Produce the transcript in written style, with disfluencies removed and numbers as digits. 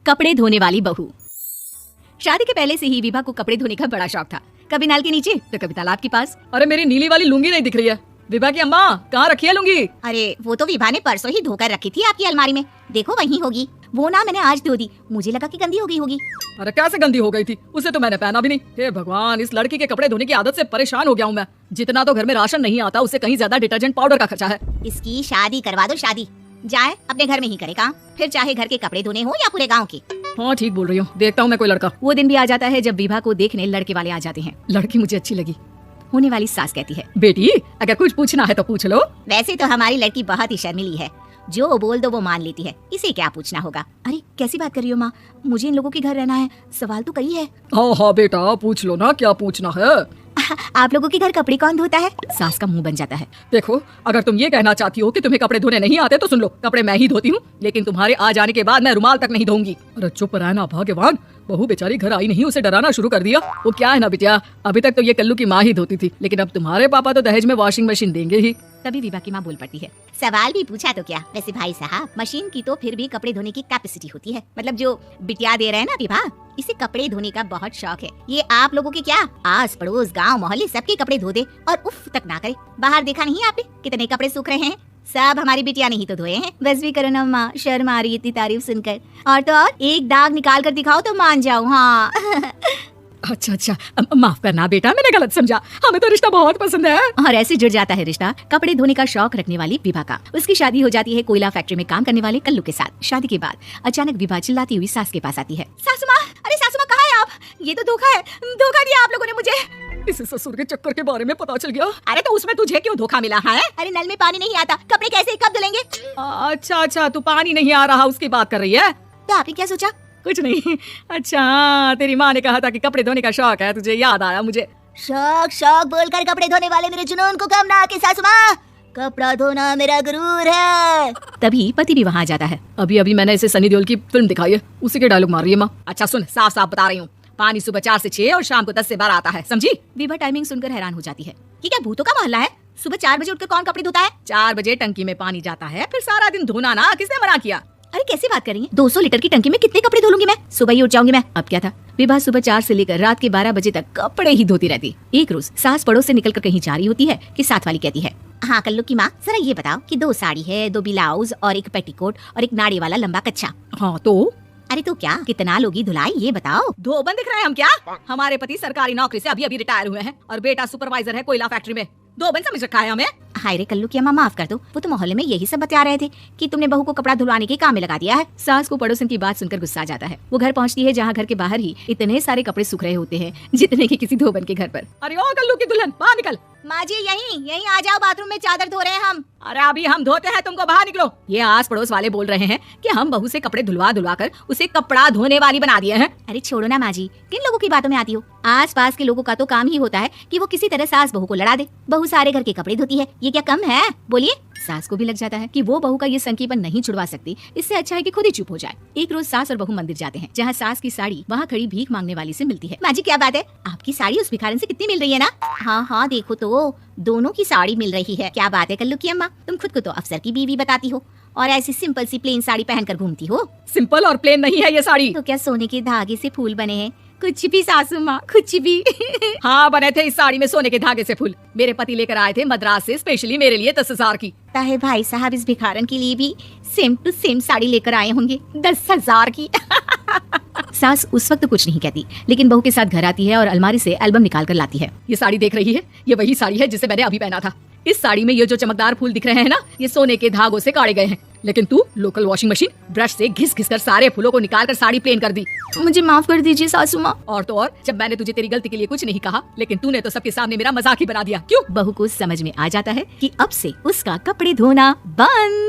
कपड़े धोने वाली बहू। शादी के पहले से ही विभा को कपड़े धोने का बड़ा शौक था। कभी नल के नीचे तो कभी तालाब के पास। अरे मेरी नीली वाली लुंगी नहीं दिख रही है। विभा की अम्मा कहाँ रखी है लुंगी? अरे वो तो विभा ने परसों ही धोकर रखी थी आपकी अलमारी में, देखो वहीं होगी। वो ना मैंने आज धो दी, मुझे लगा कि गंदी हो गई होगी। अरे कैसे गंदी हो गई थी, उसे तो मैंने पहना भी नहीं। हे भगवान, इस लड़की के कपड़े धोने की आदत से परेशान हो गया हूँ मैं। जितना तो घर में राशन नहीं आता, उससे कहीं ज्यादा डिटर्जेंट पाउडर का खर्चा है। इसकी शादी करवा दो, शादी जाए अपने घर में ही करे काम, फिर चाहे घर के कपड़े धोने हो या पूरे गाँव के। हाँ ठीक बोल रही हूँ, देखता हूँ मैं कोई लड़का। वो दिन भी आ जाता है जब विभा को देखने लड़के वाले आ जाते हैं। लड़की मुझे अच्छी लगी। होने वाली सास कहती है, बेटी अगर कुछ पूछना है तो पूछ लो। वैसे तो हमारी लड़की बहुत ही शर्मीली है, जो बोल दो वो मान लेती है, इसे क्या पूछना होगा। अरे कैसी बात कर रही हो माँ, मुझे इन लोगों के घर रहना है, सवाल तो कई है। हाँ हाँ बेटा पूछ लो ना, क्या पूछना है। आप लोगों के घर कपड़े कौन धोता है? सास का मुंह बन जाता है। देखो अगर तुम ये कहना चाहती हो कि तुम्हें कपड़े धोने नहीं आते तो सुन लो, कपड़े मैं ही धोती हूँ, लेकिन तुम्हारे आ जाने के बाद मैं रुमाल तक नहीं धोऊंगी। अरे चुप रहना भगवान, बहू बेचारी घर आई नहीं, उसे डराना शुरू कर दिया। वो क्या है ना बिटिया, अभी तक तो ये कल्लू की माँ ही धोती थी, लेकिन अब तुम्हारे पापा तो दहेज में वॉशिंग मशीन देंगे ही। तभी विभा की माँ बोल पड़ती है, सवाल भी पूछा तो क्या। वैसे भाई साहब, मशीन की तो फिर भी कपड़े धोने की कैपेसिटी होती है, मतलब जो बिटिया दे रहे हैं ना विभा, इसे कपड़े धोने का बहुत शौक है। ये आप लोगों के क्या आस पड़ोस गांव मोहल्ले सबके कपड़े धो दे और उफ तक ना करे। बाहर देखा नहीं आपने कितने कपड़े सूख रहे हैं, सब हमारी बिटिया ने ही तो धोए हैं। बस भी करो ना माँ, शर्म आ रही है इतनी तारीफ सुनकर। और तो और एक दाग निकाल कर दिखाओ तो मान जाऊँ। हाँ अच्छा अच्छा, माफ करना बेटा, मैंने गलत समझा, हमें तो रिश्ता बहुत पसंद है। और ऐसे जुड़ जाता है रिश्ता कपड़े धोने का शौक रखने वाली विभा का। उसकी शादी हो जाती है कोयला फैक्ट्री में काम करने वाले कल्लू के साथ। शादी के बाद अचानक विभा चिल्लाती हुई सास के पास आती है, सासू माँ, अरे सासू माँ कहाँ है आप? ये तो धोखा है, धोखा दिया आप लोगों ने मुझे। इस ससुर के चक्कर के बारे में पता चल गया। अरे तो उसमें तुझे क्यों धोखा मिला है? अरे नल में पानी नहीं आता, कपड़े कैसे कब धुलेंगे? अच्छा अच्छा, तू पानी नहीं आ रहा उसकी बात कर रही है? तो आपने क्या सोचा? कुछ नहीं। अच्छा तेरी माँ ने कहा था कि कपड़े धोने का शौक है, तुझे याद आया मुझे। शौक शौक बोलकर कपड़े धोने वाले मेरे जुनून को कम ना आके सासू माँ, कपड़ा धोना मेरा गुरूर है। तभी पति भी वहाँ आ जाता है। अभी अभी मैंने इसे सनी देओल की फिल्म दिखाई है, उसी के डायलॉग मार रही है माँ। अच्छा सुन, साफ साफ बता रही हूँ, पानी सुबह 4 से 6 और शाम को 10 से 12 आता है, समझी? विभा टाइमिंग सुनकर हैरान हो जाती है। ये क्या भूतों का मोहल्ला है? सुबह 4 बजे उठकर कौन कपड़े धोता है? 4 बजे टंकी में पानी जाता है, फिर सारा दिन धोना ना, किसने मना किया? अरे कैसी बात कर रही है? 200 लीटर की टंकी में कितने कपड़े धो लूंगी मैं? सुबह ही उठ जाऊंगी मैं। अब क्या था, विभा सुबह 4 से लेकर रात के 12 बजे तक कपड़े ही धोती रहती। एक रोज सास पड़ोस से निकलकर कहीं जा रही होती है कि साथ वाली कहती है, हाँ कल्लू की माँ, जरा ये बताओ कि 2 साड़ी है, 2 ब्लाउज और एक पेटीकोट और एक नाड़ी वाला लंबा कच्छा। हाँ तो अरे तो क्या कितना लोगी धुलाई, ये बताओ। धोबन दिख रहे हैं हम क्या? हमारे पति सरकारी नौकरी से अभी अभी रिटायर हुए हैं और बेटा सुपरवाइजर है कोयला फैक्ट्री में। धोबन समझ रखा है हमें? हाय रे कल्लू की अम्मा, माफ कर दो, वो तो मोहल्ले में यही सब बता रहे थे कि तुमने बहू को कपड़ा धुलवाने के काम में लगा दिया है। सास को पड़ोसन की बात सुनकर गुस्सा आ जाता है। वो घर पहुंचती है जहाँ घर के बाहर ही इतने सारे कपड़े सूख रहे होते हैं जितने की किसी धोबन के घर पर। अरे ओ कल्लू की दुल्हन, बाहर निकल। माँ जी यहीं आ जाओ, बाथरूम में चादर धो रहे हैं हम। अरे अभी हम धोते हैं, तुमको बाहर निकलो। ये आस पड़ोस वाले बोल रहे हैं कि हम बहू से कपड़े धुलवा धुलवा कर उसे कपड़ा धोने वाली बना दिए हैं। अरे छोड़ो ना माँ जी, किन लोगों की बातों में आती हो? आस पास के लोगों का तो काम ही होता है कि वो किसी तरह सास बहू को लड़ा दे। बहू सारे घर के कपड़े धोती है, ये क्या कम है? बोलिए। सास को भी लग जाता है कि वो बहू का ये संकीपन नहीं छुड़वा सकती, इससे अच्छा है कि खुद ही चुप हो जाए। एक रोज सास और बहू मंदिर जाते हैं, जहाँ सास की साड़ी वहाँ खड़ी भीख मांगने वाली से मिलती है। माँ जी क्या बात है, आपकी साड़ी उस भिखारन से कितनी मिल रही है ना? हाँ हाँ देखो तो, दोनों की साड़ी मिल रही है। क्या बात है कल्लू की अम्मा, तुम खुद को तो अफसर की बीवी बताती हो और ऐसी सिंपल सी प्लेन साड़ी पहनकर घूमती हो। सिंपल और प्लेन नहीं है ये साड़ी। तो क्या सोने के धागे से फूल बने हैं? कुछ भी सासू माँ, कुछ भी। हाँ बने थे इस साड़ी में सोने के धागे से फूल। मेरे पति लेकर आए थे मद्रास से स्पेशली मेरे लिए 10,000 की। ताहे भाई साहब इस भिखारन के लिए भी सेम टू सेम साड़ी लेकर आए होंगे 10,000 की। सास उस वक्त कुछ नहीं कहती, लेकिन बहू के साथ घर आती है और अलमारी से एल्बम निकाल कर लाती है। ये साड़ी देख रही है, ये वही साड़ी है जिसे मैंने अभी पहना था। इस साड़ी में ये जो चमकदार फूल दिख रहे हैं ना, ये सोने के धागों से काटे गए हैं, लेकिन तू लोकल वॉशिंग मशीन ब्रश से घिस घिस कर सारे फूलों को निकाल कर साड़ी प्लेन कर दी। मुझे माफ कर दीजिए सासू माँ। और तो और, जब मैंने तुझे तेरी गलती के लिए कुछ नहीं कहा, लेकिन तूने तो सबके सामने मेरा मजाक ही बना दिया। क्यों? बहू को समझ में आ जाता है कि अब से उसका कपड़े धोना बंद।